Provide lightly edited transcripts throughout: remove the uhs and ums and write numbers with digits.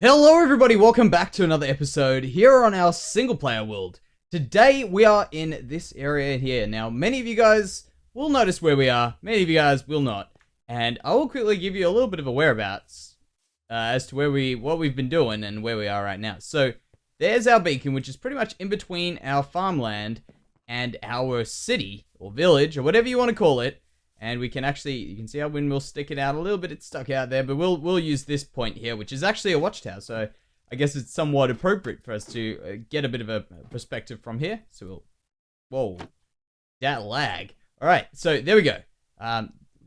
Hello everybody, welcome back to another episode here on our single player world. Today we are in this area here. Now many of you guys will notice where we are, many of you guys will not. And I will quickly give you a little bit of a whereabouts as to what we've been doing and where we are right now. So there's our beacon, which is pretty much in between our farmland and our city or village or whatever you want to call it. And we can actually, you can see our windmill sticking out a little bit. It's stuck out there, but we'll use this point here, which is actually a watchtower. So I guess it's somewhat appropriate for us to get a bit of a perspective from here. So whoa, that lag. All right, so there we go.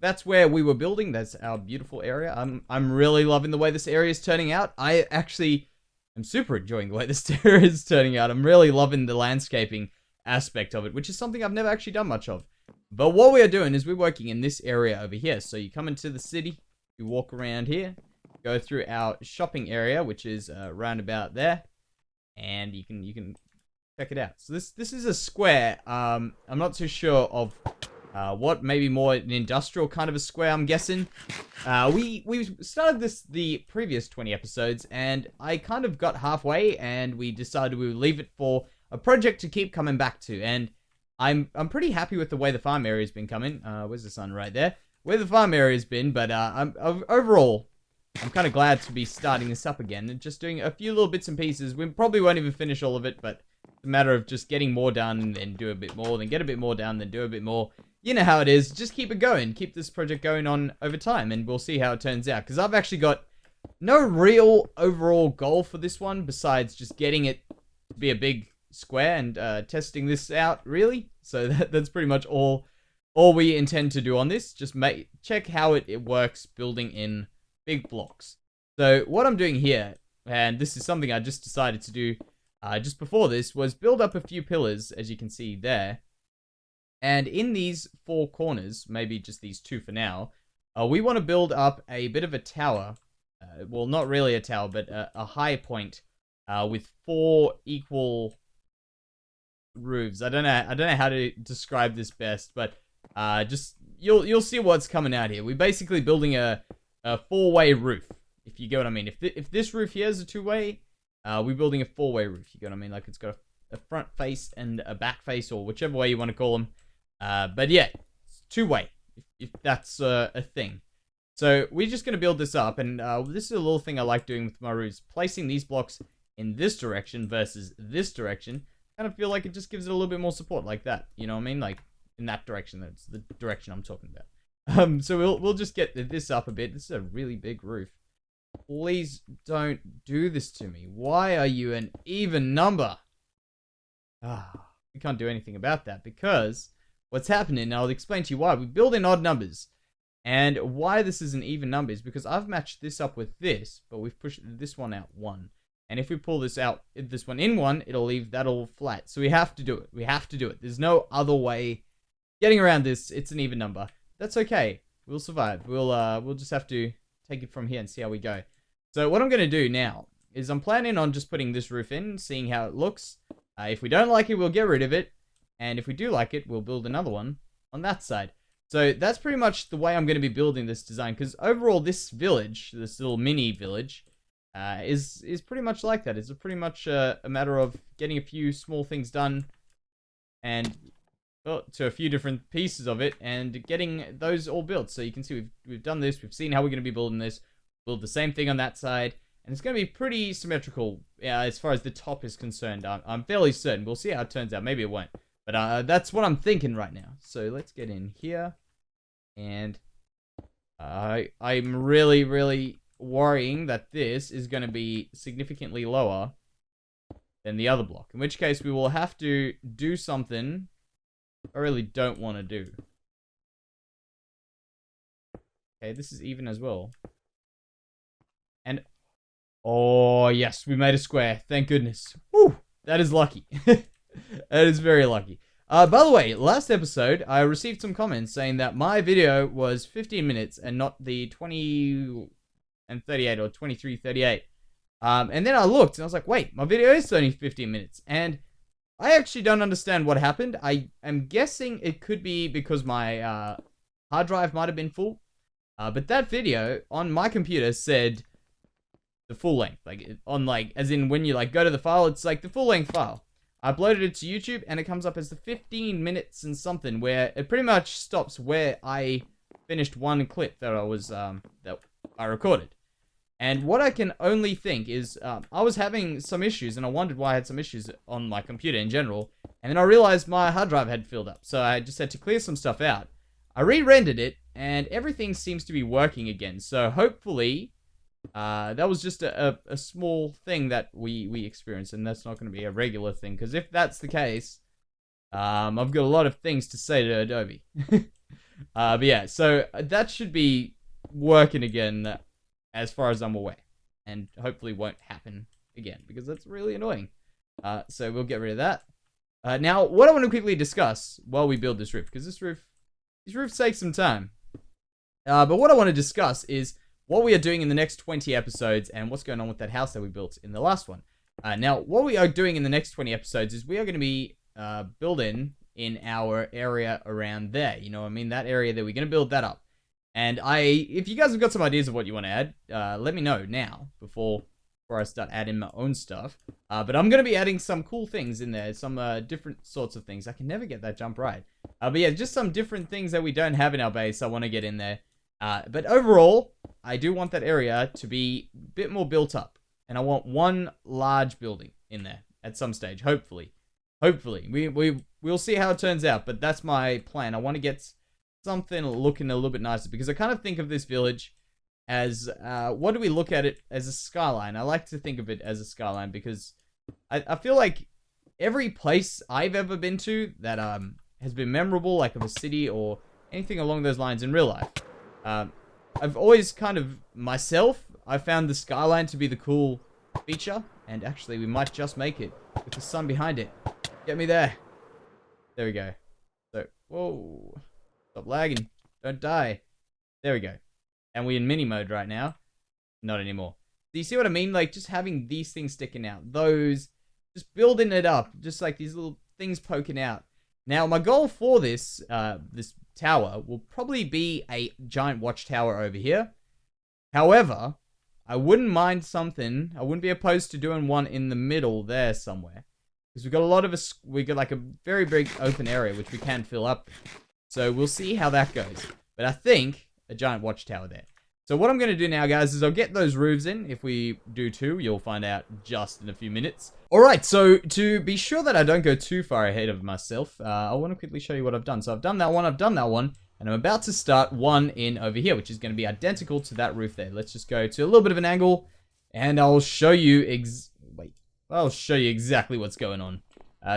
That's where we were building. That's our beautiful area. I'm really loving the way this area is turning out. I actually am super enjoying the way this area is turning out. I'm really loving the landscaping aspect of it, which is something I've never actually done much of. But what we are doing is we're working in this area over here. So you come into the city, you walk around here, go through our shopping area, which is round about there, and you can check it out. So this is a square. I'm not too sure of what, maybe more an industrial kind of a square, I'm guessing. We started the previous 20 episodes, and I kind of got halfway, and we decided we would leave it for a project to keep coming back to. And I'm pretty happy with the way the farm area's been coming. Where's the sun? Right there. Where the farm area's been, but overall, I'm kind of glad to be starting this up again and just doing a few little bits and pieces. We probably won't even finish all of it, but it's a matter of just getting more done and then do a bit more, then get a bit more done, then do a bit more. You know how it is. Just keep it going. Keep this project going on over time, and we'll see how it turns out. Because I've actually got no real overall goal for this one besides just getting it to be a big square and testing this out, really. So that's pretty much all we intend to do on this. Just check how it works building in big blocks. So what I'm doing here, and this is something I just decided to do just before this, was build up a few pillars, as you can see there. And in these four corners, maybe just these two for now, we want to build up a bit of a tower. Well, not really a tower, but a high point with four equal roofs. I don't know how to describe this best, but just you'll see what's coming out here. We're basically building a four-way roof, if you get what I mean. If this roof here is a two-way, we're building a four-way roof. You get what I mean? Like it's got a front face and a back face, or whichever way you want to call them. But yeah, it's two-way, if that's a thing. So we're just gonna build this up, and this is a little thing I like doing with my roofs, placing these blocks in this direction versus this direction. Kind of feel like it just gives it a little bit more support, like that. You know what I mean? Like in that direction. That's the direction I'm talking about. So we'll just get this up a bit. This is a really big roof. Please don't do this to me. Why are you an even number? We can't do anything about that because what's happening, and I'll explain to you why. We build in odd numbers. And why this is an even number is because I've matched this up with this, but we've pushed this one out one. And if we pull this out, this one in one, it'll leave that all flat. So we have to do it. We have to do it. There's no other way getting around this. It's an even number. That's okay. We'll survive. We'll just have to take it from here and see how we go. So what I'm going to do now is I'm planning on just putting this roof in, seeing how it looks. If we don't like it, we'll get rid of it. And if we do like it, we'll build another one on that side. So that's pretty much the way I'm going to be building this design. Because overall, this village, this little mini village, is pretty much like that. It's pretty much a matter of getting a few small things done and to a few different pieces of it and getting those all built. So you can see we've done this. We've seen how we're going to be building this. Build the same thing on that side. And it's going to be pretty symmetrical as far as the top is concerned. I'm fairly certain. We'll see how it turns out. Maybe it won't. But that's what I'm thinking right now. So let's get in here. And I'm really, really worrying that this is going to be significantly lower than the other block. In which case, we will have to do something I really don't want to do. Okay, this is even as well. And, oh, yes, we made a square. Thank goodness. Woo! That is lucky. That is very lucky. By the way, last episode, I received some comments saying that my video was 15 minutes and not the 20 and 38 or 23:38. And then I looked and I was like, wait, my video is only 15 minutes. And I actually don't understand what happened. I am guessing it could be because my hard drive might have been full. But that video on my computer said the full length, like on like as in when you like go to the file, it's like the full length file. I uploaded it to YouTube and it comes up as the 15 minutes and something, where it pretty much stops where I finished one clip that I recorded. And what I can only think is I was having some issues, and I wondered why I had some issues on my computer in general. And then I realized my hard drive had filled up, so I just had to clear some stuff out. I re-rendered it, and everything seems to be working again. So hopefully, that was just a small thing that we experienced, and that's not going to be a regular thing. Because if that's the case, I've got a lot of things to say to Adobe. But yeah, so that should be working again, as far as I'm aware, and hopefully won't happen again, because that's really annoying. So we'll get rid of that. Now, what I want to quickly discuss while we build this roof, because these roofs take some time. But what I want to discuss is what we are doing in the next 20 episodes and what's going on with that house that we built in the last one. Now, what we are doing in the next 20 episodes is we are going to be building in our area around there. You know what I mean? That area there, we're going to build that up. And if you guys have got some ideas of what you want to add, let me know now before I start adding my own stuff. But I'm going to be adding some cool things in there, some different sorts of things. I can never get that jump right. But yeah, just some different things that we don't have in our base I want to get in there. But overall, I do want that area to be a bit more built up. And I want one large building in there at some stage, hopefully. Hopefully. We'll see how it turns out, but that's my plan. I want to get something looking a little bit nicer, because I kind of think of this village as, what do we look at it as? A skyline. I like to think of it as a skyline, because I feel like every place I've ever been to that has been memorable, like of a city or anything along those lines in real life, I've always kind of, myself, I found the skyline to be the cool feature. And actually, we might just make it with the sun behind it. Get me there. There we go. So, whoa. Stop lagging. Don't die. There we go. And we're in mini mode right now. Not anymore. Do you see what I mean? Like, just having these things sticking out. Those, just building it up. Just like these little things poking out. Now, my goal for this, this tower will probably be a giant watchtower over here. However, I wouldn't mind something. I wouldn't be opposed to doing one in the middle there somewhere. Because we've got a lot of we got like a very big open area, which we can fill up. So we'll see how that goes. But I think a giant watchtower there. So what I'm going to do now, guys, is I'll get those roofs in. If we do too, you'll find out just in a few minutes. Alright, so to be sure that I don't go too far ahead of myself, I want to quickly show you what I've done. So I've done that one, and I'm about to start one in over here, which is going to be identical to that roof there. Let's just go to a little bit of an angle, and I'll show you I'll show you exactly what's going on.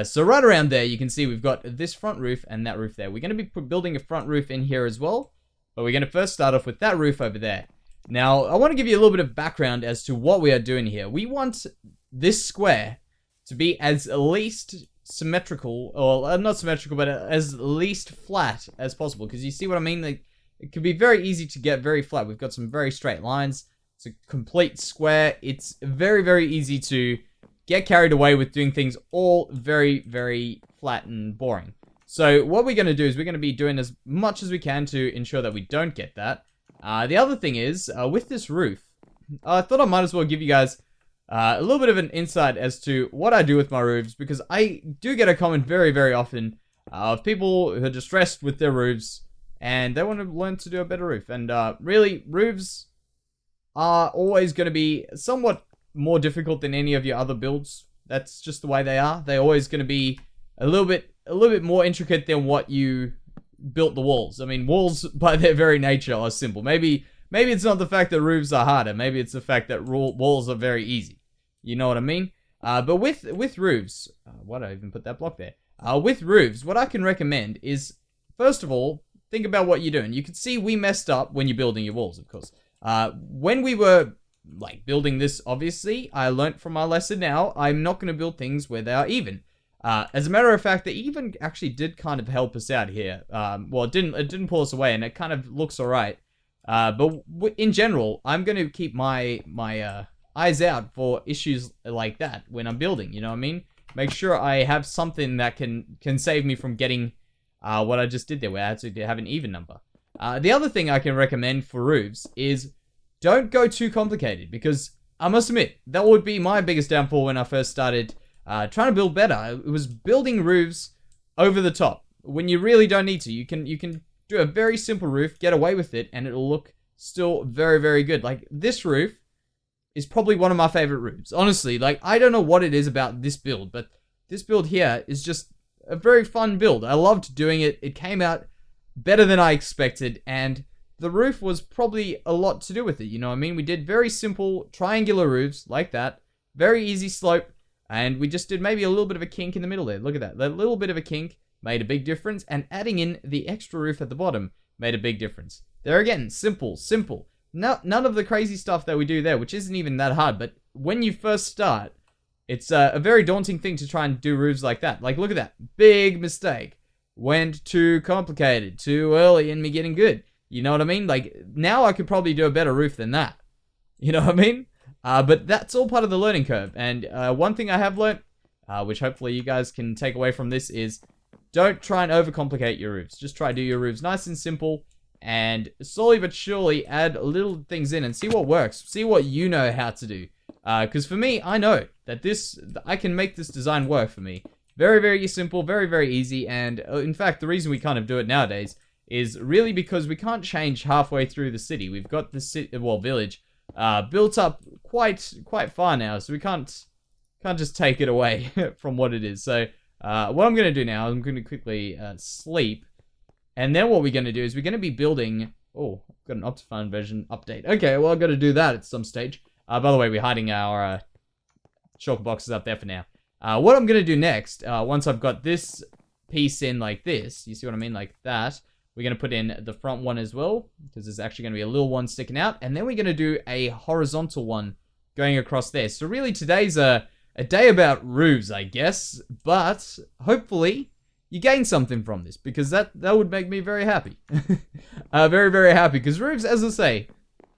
So right around there, you can see we've got this front roof and that roof there. We're going to be building a front roof in here as well, but we're going to first start off with that roof over there. Now, I want to give you a little bit of background as to what we are doing here. We want this square to be as least symmetrical, or not symmetrical, but as least flat as possible, because you see what I mean? Like, it can be very easy to get very flat. We've got some very straight lines. It's a complete square. It's very, very easy to get carried away with doing things all very, very flat and boring. So what we're going to do is we're going to be doing as much as we can to ensure that we don't get that. The other thing is, with this roof, I thought I might as well give you guys a little bit of an insight as to what I do with my roofs, because I do get a comment very, very often of people who are distressed with their roofs, and they want to learn to do a better roof. And really, roofs are always going to be somewhat more difficult than any of your other builds. That's just the way they are. They're always going to be a little bit more intricate than what you built the walls. I mean, walls by their very nature are simple. Maybe it's not the fact that roofs are harder. Maybe it's the fact that walls are very easy. You know what I mean? But with roofs, why did I even put that block there? With roofs, what I can recommend is, first of all, think about what you're doing. You can see we messed up when you're building your walls, of course. When we were like building this, obviously, I learnt from my lesson now. I'm not going to build things where they are even. As a matter of fact, the even actually did kind of help us out here. Well, it didn't pull us away, and it kind of looks alright. But in general, I'm going to keep my eyes out for issues like that when I'm building, you know what I mean? Make sure I have something that can save me from getting what I just did there, where I had to have an even number. The other thing I can recommend for roofs is don't go too complicated, because I must admit, that would be my biggest downfall when I first started trying to build better. It was building roofs over the top when you really don't need to. You can do a very simple roof, get away with it, and it'll look still very, very good. Like, this roof is probably one of my favorite roofs. Honestly, like, I don't know what it is about this build, but this build here is just a very fun build. I loved doing it. It came out better than I expected, and the roof was probably a lot to do with it, you know what I mean? We did very simple triangular roofs like that, very easy slope, and we just did maybe a little bit of a kink in the middle there. Look at that. That little bit of a kink made a big difference, and adding in the extra roof at the bottom made a big difference. There again, simple. No, none of the crazy stuff that we do there, which isn't even that hard, but when you first start, it's a very daunting thing to try and do roofs like that. Like, look at that. Big mistake. Went too complicated, too early in me getting good. You know what I mean? Like, now I could probably do a better roof than that. You know what I mean? But that's all part of the learning curve. And one thing I have learned, which hopefully you guys can take away from this, is don't try and overcomplicate your roofs. Just try to do your roofs nice and simple, and slowly but surely add little things in and see what works. See what you know how to do. Because for me, I know that I can make this design work for me. Very, very simple, very, very easy. And in fact, the reason we kind of do it nowadays is really because we can't change halfway through the city. We've got the village built up quite far now, so we can't just take it away from what it is. So what I'm going to do now, I'm going to quickly sleep, and then what we're going to do is we're going to be building. Oh, I've got an Optifine version update. Okay, well, I've got to do that at some stage. By the way, we're hiding our shulker boxes up there for now. What I'm going to do next, once I've got this piece in like this, you see what I mean, like that, we're going to put in the front one as well, because there's actually going to be a little one sticking out, and then we're going to do a horizontal one going across there. So really, today's a day about roofs, I guess, but hopefully you gain something from this, because that would make me very happy. Very, very happy, because roofs, as I say,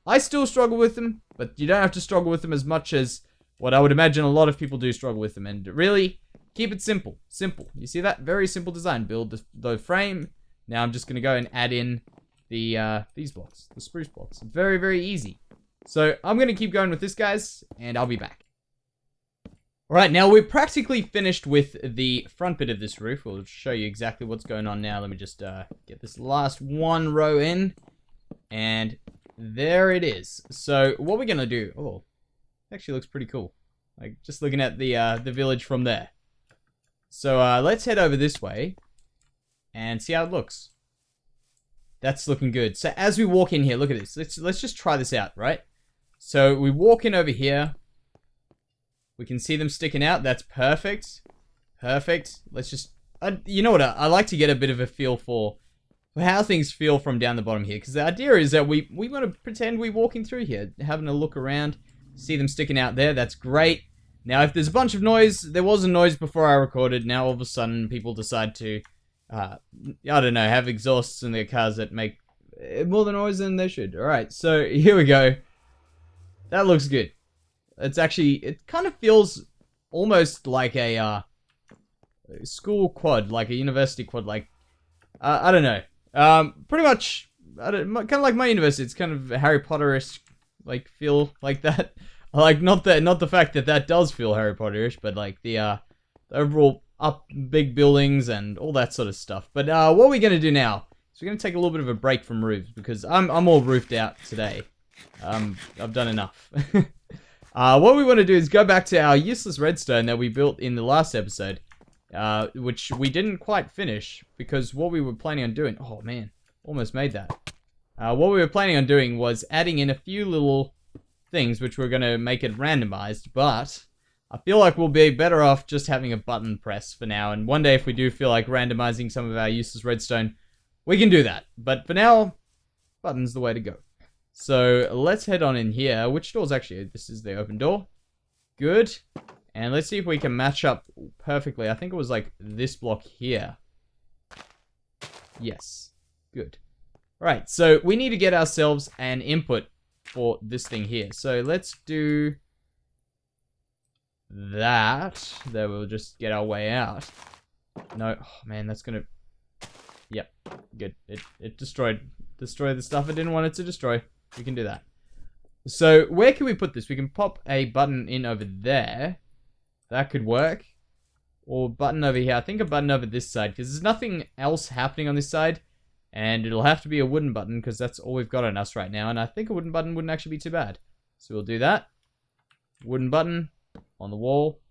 I still struggle with them, but you don't have to struggle with them as much as what I would imagine a lot of people do struggle with them. And really, keep it simple. Simple. You see that? Very simple design. Build the frame. Now I'm just going to go and add in the these blocks, the spruce blocks. Very, very easy. So I'm going to keep going with this, guys, and I'll be back. Alright, now we're practically finished with the front bit of this roof. We'll show you exactly what's going on now. Let me just get this last one row in. And there it is. So what we're going to do... Oh, actually looks pretty cool. Like, just looking at the village from there. So let's head over this way and see how it looks. That's looking good. So as we walk in here, look at this. Let's just try this out, right? So we walk in over here. We can see them sticking out. That's perfect. Perfect. Let's just... you know what? I like to get a bit of a feel for how things feel from down the bottom here. Because the idea is that we want to pretend we're walking through here. Having a look around. See them sticking out there. That's great. Now, if there's a bunch of noise... There was a noise before I recorded. Now, all of a sudden, people decide to... I don't know, have exhausts in their cars that make more the noise than they should. Alright, so here we go. That looks good. It's actually, it kind of feels almost like a school quad, like a university quad, like, I don't know. Pretty much, kind of like my university. It's kind of Harry Potter-ish, like, feel like that. Like, not the fact that does feel Harry Potter-ish, but like the overall up big buildings and all that sort of stuff. But what we're going to do now is we're going to take a little bit of a break from roofs, because I'm all roofed out today. I've done enough. What we want to do is go back to our useless redstone that we built in the last episode, which we didn't quite finish, because what we were planning on doing... Oh man, almost made that. What we were planning on doing was adding in a few little things which were going to make it randomized, but I feel like we'll be better off just having a button press for now, and one day if we do feel like randomizing some of our useless redstone, we can do that. But for now, button's the way to go. So let's head on in here. Which door's actually... This is the open door. Good. And let's see if we can match up perfectly. I think it was like this block here. Yes. Good. Alright, so we need to get ourselves an input for this thing here. So let's do... that. Then we'll just get our way out. No, oh man, that's gonna... Yep, good. It destroyed the stuff I didn't want it to destroy. We can do that. So where can we put this? We can pop a button in over there. That could work. Or button over here. I think a button over this side, because there's nothing else happening on this side. And it'll have to be a wooden button, because that's all we've got on us right now. And I think a wooden button wouldn't actually be too bad. So we'll do that. Wooden button on the wall.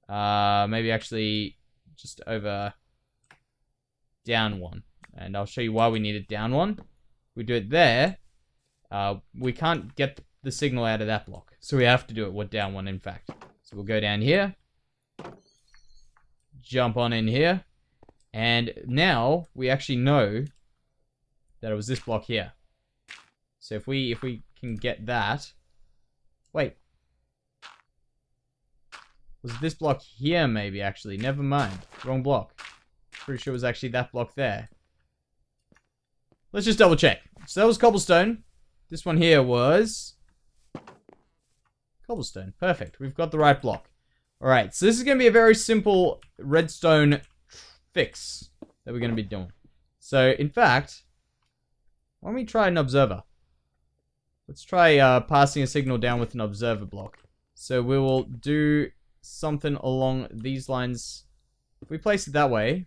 Maybe actually just over down one. And I'll show you why we need it down one. We do it there. We can't get the signal out of that block. So we have to do it down one, in fact. So we'll go down here. Jump on in here. And now we actually know that it was this block here. So if we can get that. Wait. Was it this block here maybe actually? Never mind. Wrong block. Pretty sure it was actually that block there. Let's just double check. So that was cobblestone. This one here was cobblestone. Perfect. We've got the right block. Alright, so this is going to be a very simple redstone fix that we're going to be doing. So, in fact, why don't we try an observer? Let's try passing a signal down with an observer block. So we will do something along these lines. If we place it that way,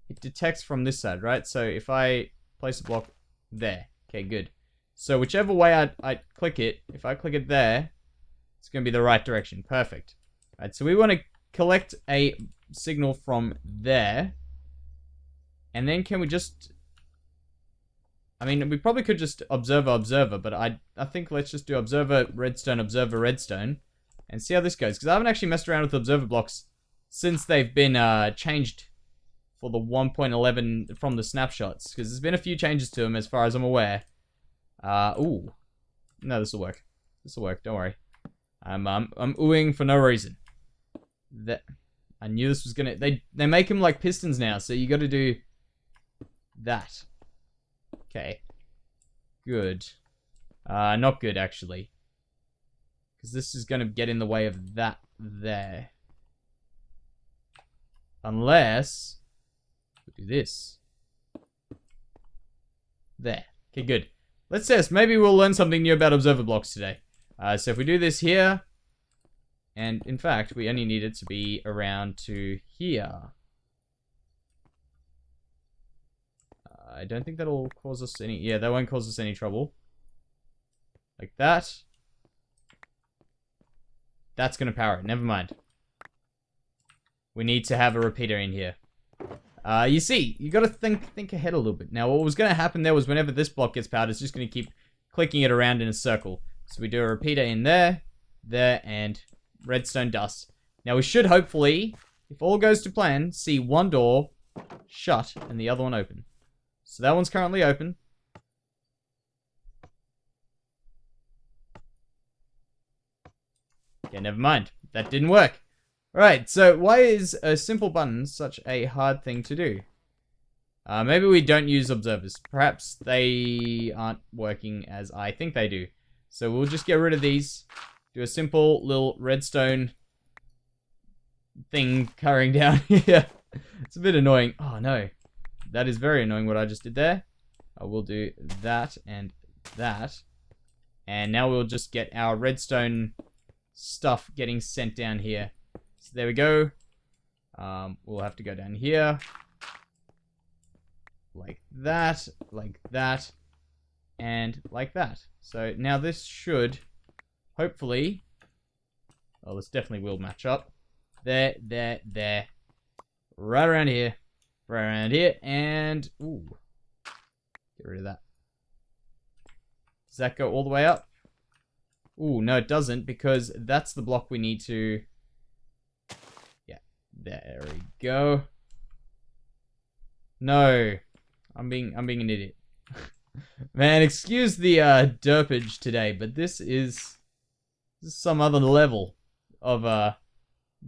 it detects from this side, right? So if I place a block there, okay, good. So whichever way I click it, if I click it there, it's going to be the right direction. Perfect. All right, so we want to collect a signal from there. And then can we just... I mean, we probably could just observer, but I think let's just do observer, redstone, and see how this goes. Because I haven't actually messed around with observer blocks since they've been changed for the 1.11 from the snapshots. Because there's been a few changes to them as far as I'm aware. Ooh. No, this will work. This will work, don't worry. I'm oohing for no reason. I knew this was gonna... They make them like pistons now, so you gotta do that. Okay. Good. Not good, actually. Because this is gonna get in the way of that there. Unless... we do this. There. Okay, good. Let's test. Maybe we'll learn something new about observer blocks today. So if we do this here... and, in fact, we only need it to be around to here. I don't think that'll cause us any... yeah, that won't cause us any trouble. Like that. That's going to power it. Never mind. We need to have a repeater in here. You see, you got to think ahead a little bit. Now, what was going to happen there was whenever this block gets powered, it's just going to keep clicking it around in a circle. So we do a repeater in there, and redstone dust. Now, we should hopefully, if all goes to plan, see one door shut and the other one open. So that one's currently open. Okay, never mind. That didn't work. Alright, so why is a simple button such a hard thing to do? Maybe we don't use observers. Perhaps they aren't working as I think they do. So we'll just get rid of these. Do a simple little redstone thing carrying down here. It's a bit annoying. Oh no. That is very annoying what I just did there. I will do that and that. And now we'll just get our redstone stuff getting sent down here. So there we go. We'll have to go down here. Like that, and like that. So now this should, hopefully, oh, this definitely will match up. There. Right around here. Right around here, and, ooh. Get rid of that. Does that go all the way up? Ooh, no, it doesn't, because that's the block we need to... yeah, there we go. No. I'm being an idiot. Man, excuse the derpage today, but this is some other level of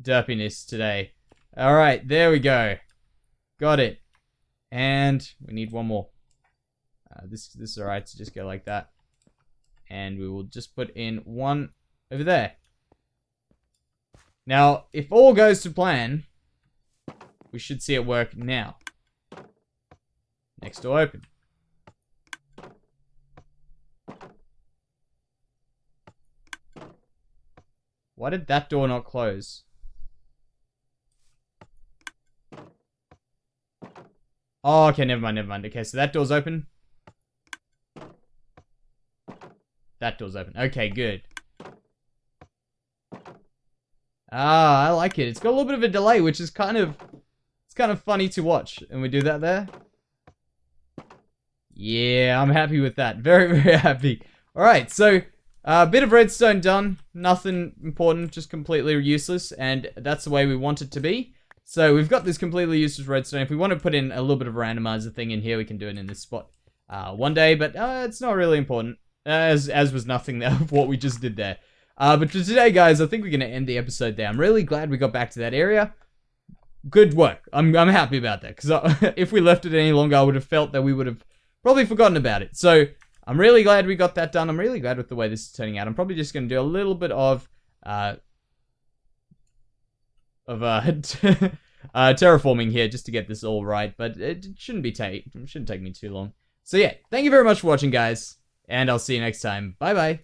derpiness today. Alright, there we go. Got it. And we need one more. This is alright, so just go like that. And we will just put in one over there. Now, if all goes to plan, we should see it work now. Next door open. Why did that door not close? Oh, okay, never mind. Okay, so that door's open. That door's open. Okay, good. Ah, I like it. It's got a little bit of a delay, which is kind of funny to watch. And we do that there. Yeah, I'm happy with that. Very, very happy. Alright, so a bit of redstone done. Nothing important, just completely useless. And that's the way we want it to be. So we've got this completely useless redstone. If we want to put in a little bit of a randomizer thing in here, we can do it in this spot one day. But it's not really important. As was nothing of what we just did there. But for today, guys, I think we're going to end the episode there. I'm really glad we got back to that area. Good work. I'm happy about that. Because if we left it any longer, I would have felt that we would have probably forgotten about it. So I'm really glad we got that done. I'm really glad with the way this is turning out. I'm probably just going to do a little bit of terraforming here just to get this all right. But it shouldn't take me too long. So yeah, thank you very much for watching, guys. And I'll see you next time. Bye-bye.